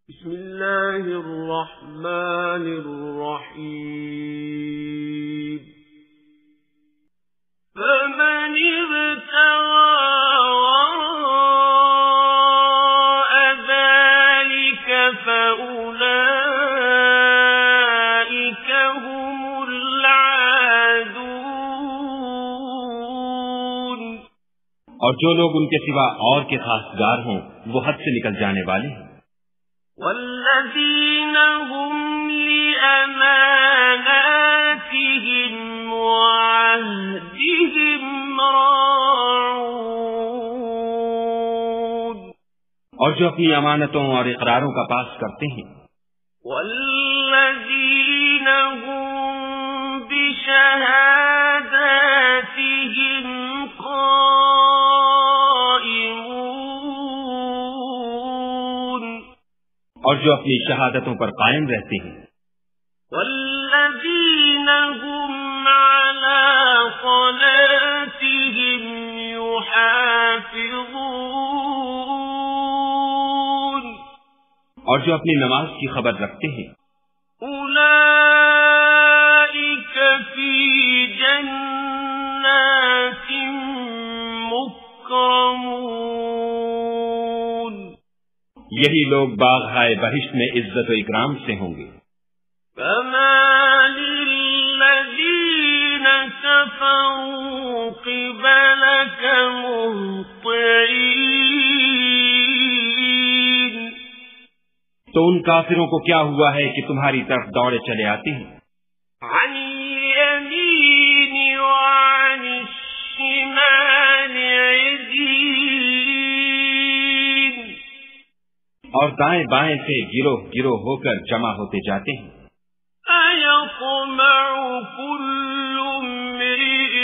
بسم الله الرحمن الرحيم فمن ابتغى وراء ذلك فأولئك هم العادون اور جو لوگ ان کے سوا اور کے خاصگار ہوں وہ حد سے نکل جانے والے ہیں۔ والذین هم لأماناتهم وعهدهم راعون اور جو اپنی امانتوں اور اقراروں کا پاس کرتے ہیں۔ والذین هم بشهاداتهم اور جو اپنی شہادتوں پر قائم رہتے ہیں۔ والذین هم علی صلاتهم یحافظون اور جو اپنی نماز کی خبر رکھتے ہیں۔ اولئک فی جنات مکرمون یہی لوگ باغ-ہائے بہشت میں عزت و اکرام سے ہوں گے۔ فما للذین کفروا قبلک مہطعین تو ان کافروں کو کیا ہوا ہے کہ تمہاری طرف دوڑے چلے آتے ہیں؟ عن الیمین وعن الشمال عزین اور دائیں بائیں سے گروہ گروہ ہو کر جمع ہوتے جاتے ہیں۔ أَيَطْمَعُ كُلُّ امْرِئٍ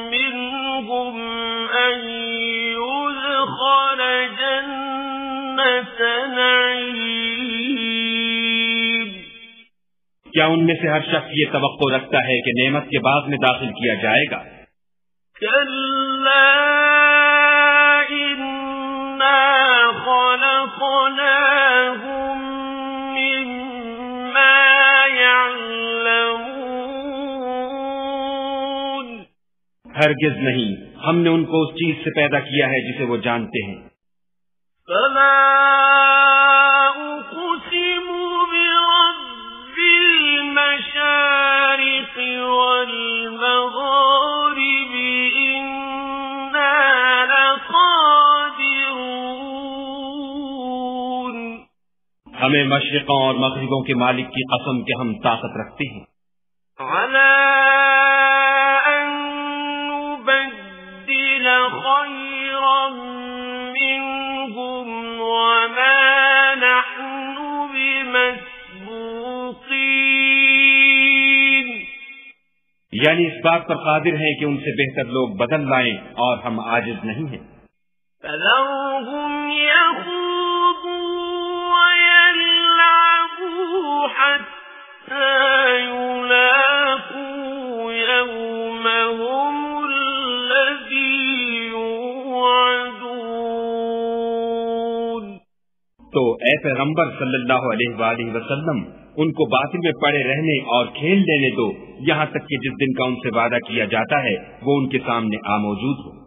مِّنْهُمْ أَن يُدْخَلَ جَنَّةَ نَعِيمٍ کیا ان میں سے ہر شخص یہ توقع رکھتا ہے کہ نعمت کے باغ میں داخل کیا جائے گا؟ كَلَّا إِنَّا خَلَقْنَاهُمْ مِمَّا يَعْلَمُونَ ہرگز نہیں، ہم نے ان کو اس چیز سے پیدا کیا ہے جسے وہ جانتے ہیں۔ فَلَا أُقْسِمُ بِرَبِّ الْمَشَارِقِ وَالْمَغَارِبِ إِنَّا لَقَادِرُونَ ہمیں مشرقوں اور مغربوں کے مالک کی قسم کہ ہم طاقت رکھتے ہیں۔ عَلَىٰ أَن نُّبَدِّلَ خَيْرًا مِّنْهُمْ وَمَا نَحْنُ بِمَسْبُوقِينَ یعنی اس بات پر قادر ہیں کہ ان سے بہتر لوگ بدل لائیں اور ہم عاجز نہیں ہیں۔ فَذَرْهُمْ يَخُوضُوا وَيَلْعَبُوا حَتَّىٰ يُلَاقُوا يَوْمَهُمُ الَّذِي يُوعَدُونَ تو اے پیغمبر صلی اللہ علیہ وآلہ وسلم ان کو باطل میں پڑے رہنے اور کھیل لینے دو یہاں تک کہ جس دن کا ان سے وعدہ کیا جاتا ہے وہ ان کے سامنے موجود ہو۔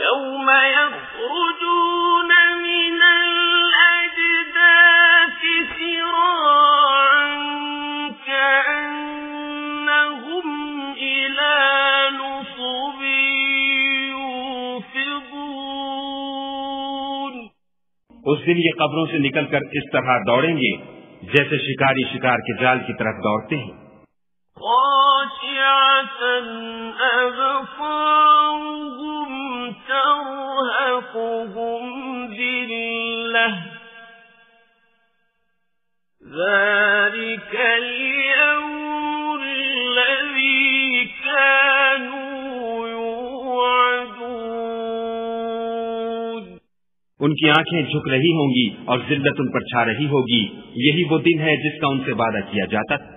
يَوْمَ يَخْرُجُونَ مِنَ الْأَجْدَاثِ سِرَاعًا كَأَنَّهُمْ إِلَىٰ نُصُبٍ يُوفِضُونَ اس دن یہ قبروں سے نکل کر اس طرح دوڑیں گے جیسے شکاری شکار کے جال کی طرف دوڑتے ہیں۔ خاشعة أبصارهم ترهقهم ذلة ذلك اليوم الذي كانوا يوعدون ان کی آنکھیں جھک رہی ہوں گی اور ذلت ان پر چھا رہی ہوگی، یہی وہ دن ہے جس کا ان سے وعدہ کیا جاتا تھا۔